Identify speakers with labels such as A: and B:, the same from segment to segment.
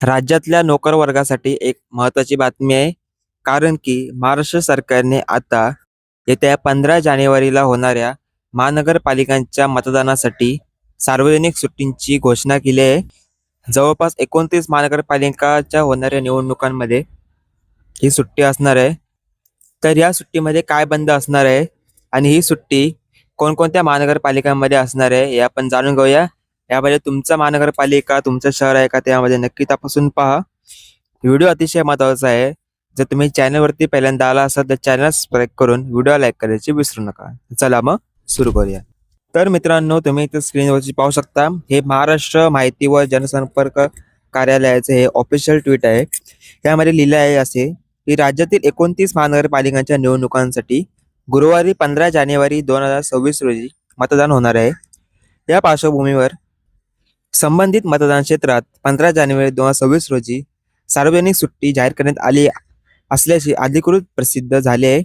A: राज्यातल्या नोकर वर्गासाठी एक महत्त्वाची बातमी आहे. कारण की महाराष्ट्र सरकारने आता येत्या 15 जानेवारीला होणाऱ्या महानगरपालिकांच्या मतदानासाठी सार्वजनिक सुट्टींची घोषणा केली आहे. जवळपास 29 महानगरपालिकाच्या होणाऱ्या निवडणुकांमध्ये ही सुट्टी असणार आहे. तर या सुट्टीमध्ये काय बंद असणार आहे आणि ही सुट्टी कोणकोणत्या महानगरपालिकांमध्ये असणार आहे हे आपण जाणून घेऊया. यामध्ये तुमचा महानगरपालिका तुमचं शहर आहे का त्यामध्ये नक्की तपासून पहा. व्हिडिओ अतिशय महत्त्वाचा आहे. जर तुम्ही चॅनलवरती पहिल्यांदा आला असाल तर चॅनल सबस्क्राईब करून व्हिडिओ लाईक करायची विसरू नका. चला मग सुरू करूया. तर मित्रांनो, तुम्ही इथे स्क्रीनवरती पाहू शकता, हे महाराष्ट्र माहिती व जनसंपर्क कार्यालयाचे हे ऑफिशियल ट्विट आहे. त्यामध्ये लिहिलं आहे असे की राज्यातील 29 महानगरपालिकांच्या निवडणुकांसाठी गुरुवारी 15 जानेवारी 2026 रोजी मतदान होणार आहे. या पार्श्वभूमीवर संबंधित मतदान क्षेत्रात 15 जानेवारी 2026 रोजी सार्वजनिक सुट्टी जाहीर करण्यात आली असल्याचे अधिकृत प्रसिद्ध झाले आहे.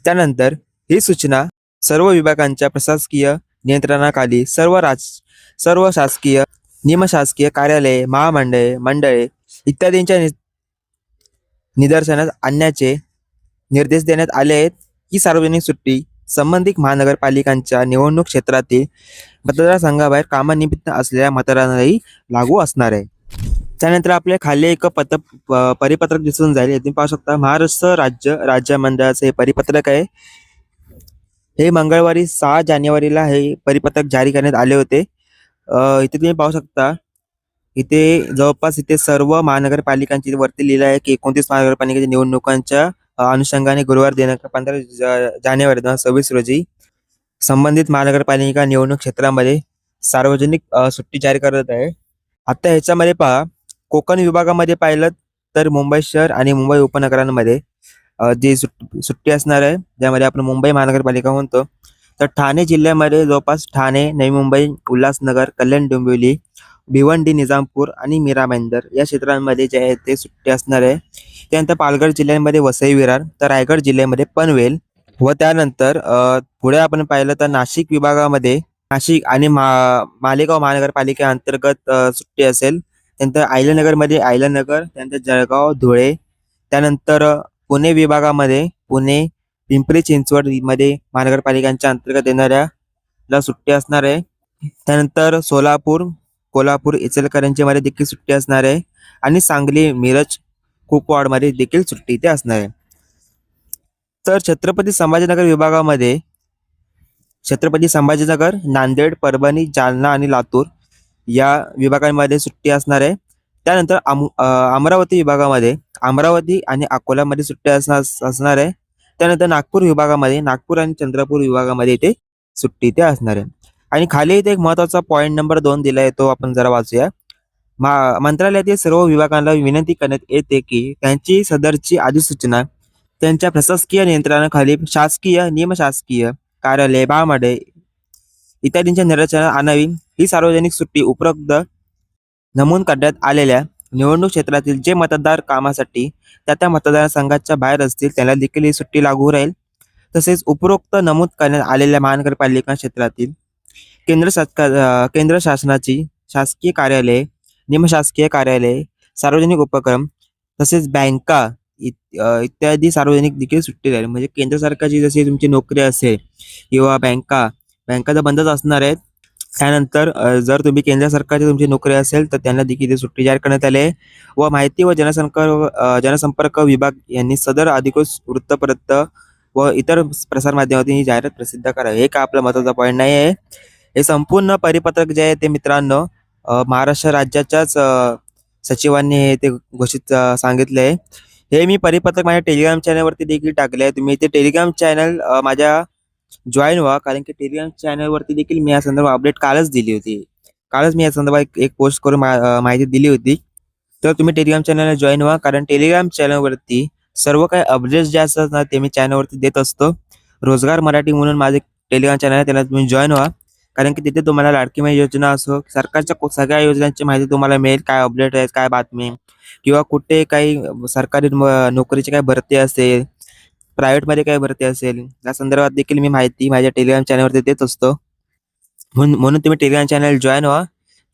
A: त्यानंतर ही सूचना सर्व विभागांच्या प्रशासकीय नियंत्रणाखाली सर्व शासकीय, निमशासकीय कार्यालये, मंडळे इत्यादींच्या निदर्शनास आणण्याचे निर्देश देण्यात आले आहेत. ही सार्वजनिक सुट्टी संबंधित महानगरपालिकांच्या निवडणूक क्षेत्रातील मतदारसंघाबाहेर कामानिमित्त असलेल्या मतदारांनाही लागू असणार आहे. त्यानंतर आपल्या खाली एक परिपत्रक दिसून जाईल. तुम्ही पाहू शकता, महाराष्ट्र राज्य मंडळाचे हे परिपत्रक आहे. हे मंगळवारी 6 जानेवारीला हे परिपत्रक जारी करण्यात आले होते. इथे तुम्ही पाहू शकता, इथे जवळपास इथे सर्व महानगरपालिकांची वरती लिहिलं आहे की 29 महानगरपालिकेच्या निवडणुकांच्या अनुषंगाने गुरुवार दिनांक 15 जानेवारी 2026 रोजी संबंधित महानगरपालिका निवडणूक क्षेत्रामध्ये सार्वजनिक सुट्टी जारी करत आहे. आता ह्याच्यामध्ये पहा, कोकण विभागामध्ये पाहिलं तर मुंबई शहर आणि मुंबई उपनगरांमध्ये जी सुट्टी असणार आहे, ज्यामध्ये आपण मुंबई महानगरपालिका म्हणतो. तर ठाणे जिल्ह्यामध्ये जवळपास ठाणे, नवी मुंबई, उल्हासनगर, कल्याण डोंबिवली, भिवंडी, निजामपूर आणि मीरा भाईंदर या क्षेत्रांमध्ये जे आहे ते सुट्टी असणार आहे. त्यानंतर पालघर जिल्ह्यामध्ये वसई विरार, तर रायगड जिल्ह्यामध्ये पनवेल व त्यानंतर पुढे आपण पाहिलं तर नाशिक विभागामध्ये नाशिक आणि मालेगाव महानगरपालिकेअंतर्गत सुट्टी असेल. त्यानंतर आयल्यानगरमध्ये आयल्यानगर, त्यानंतर जळगाव, धुळे, त्यानंतर पुणे विभागामध्ये पुणे, पिंपरी चिंचवड मध्ये महानगरपालिकांच्या अंतर्गत येणाऱ्या सुट्टी असणार आहे. त्यानंतर सोलापूर, कोल्हापूर, इचलकरंजीमध्ये देखील सुट्टी असणार आहे आणि सांगली, मिरज, कुपवाडमध्ये देखील सुट्टी इथे असणार आहे. तर छत्रपती संभाजीनगर विभागामध्ये छत्रपती संभाजीनगर, नांदेड, परभणी, जालना आणि लातूर या विभागांमध्ये सुट्टी असणार आहे. त्यानंतर अमरावती विभागामध्ये अमरावती आणि अकोल्यामध्ये सुट्टी असणार आहे. त्यानंतर नागपूर विभागामध्ये नागपूर आणि चंद्रपूर विभागामध्ये इथे सुट्टी इथे असणार आहे. आणि खाली इथे एक महत्वाचा पॉईंट नंबर 2 दिला आहे, तो आपण जरा वाचूया. मंत्रालयातील सर्व विभागांना विनंती करण्यात येते की त्यांची सदरची अधिसूचना त्यांच्या प्रशासकीय नियंत्रणाखाली शासकीय, निमशासकीय कार्यालय, महामंडळे इत्यादींच्या निदर्शनास आणावी. ही सार्वजनिक सुट्टी उपरोक्त नमूद करण्यात आलेल्या निवडणूक क्षेत्रातील जे मतदार कामासाठी त्या मतदारसंघाच्या बाहेर असतील त्यांना देखील ही सुट्टी लागू राहील. तसेच उपरोक्त नमूद करण्यात आलेल्या महानगरपालिका क्षेत्रातील केंद्र शासनाची शासकीय कार्यालये, निमशासकीय कार्यालये, सार्वजनिक उपक्रम तसेच बँका इत्यादी सार्वजनिक देखील सुट्टी राहील. म्हणजे केंद्र सरकारची जशी तुमची नोकरी असेल किंवा बँका तर बंदच असणार आहेत. त्यानंतर जर तुम्ही केंद्र सरकारची तुमची नोकरी असेल तर त्यांना देखील सुट्टी जाहीर करण्यात आली आहे. व माहिती व जनसंपर्क विभाग यांनी सदर अधिकृत वृत्तपत्र व इतर प्रसारमाध्यमातून ही जाहिरात प्रसिद्ध करावी. हे का आपला महत्त्वाचा पॉईंट नाही आहे. हे संपूर्ण परिपत्रक जे आहे ते मित्रांनो महाराष्ट्र राज्याच्याच सचिवांनी हे ते घोषित सांगितले आहे. हे मी परिपत्रक माझ्या टेलिग्राम चॅनलवरती देखील टाकले आहे. तुम्ही ते टेलिग्राम चॅनल माझ्या जॉईन व्हा, कारण की टेलिग्राम चॅनलवरती देखील मी या संदर्भात अपडेट कालच दिली होती. कालच मी या संदर्भात एक पोस्ट करून माहिती दिली होती. तर तुम्ही टेलिग्राम चॅनलला जॉईन व्हा, कारण टेलिग्राम चॅनलवरती सर्व काही अपडेट्स जे असतात ना ते मी चॅनलवरती देत असतो. रोजगार मराठी म्हणून माझे टेलिग्राम चॅनल आहे, त्याला तुम्ही जॉईन व्हा, कारण की तिथे तुम्हाला लाडकी बहीण योजना असो, सरकारच्या सगळ्या योजनांची माहिती तुम्हाला मिळेल. काय अपडेट आहेत, काय बातमी, किंवा कुठे काही सरकारी नोकरीची काय भरती असेल, प्रायव्हेटमध्ये काय भरती असेल, या संदर्भात देखील मी माहिती माझ्या टेलिग्राम चॅनलवरती देत असतो. म्हणून तुम्ही टेलिग्राम चॅनल जॉईन व्हा.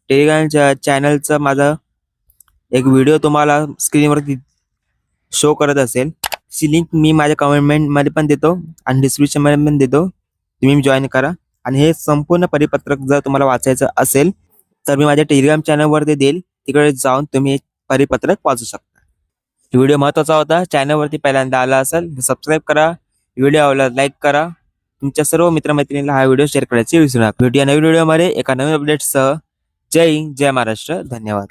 A: टेलिग्राम चॅनलचं माझं एक व्हिडिओ तुम्हाला स्क्रीनवरती शो करत असेल, ती लिंक मी माझ्या कमेंटमध्ये पण देतो आणि डिस्क्रिप्शनमध्ये पण देतो, तुम्ही जॉईन करा. आणि हे संपूर्ण परिपत्रक जर तुम्हाला वाचायचं असेल तर मी माझ्या टेलिग्राम चॅनलवरती देईल, तिकडे जाऊन तुम्ही परिपत्रक वाचू शकता. व्हिडिओ महत्त्वाचा होता. चॅनलवरती पहिल्यांदा आला असेल तर सबस्क्राईब करा, व्हिडिओ आवडला लाईक करा, तुमच्या सर्व मित्रमैत्रिणींना हा व्हिडिओ शेअर करायची विसरू नका. भेटूया नवीन व्हिडिओमध्ये एका नवीन अपडेटसह. जय हिंद, जय महाराष्ट्र, धन्यवाद.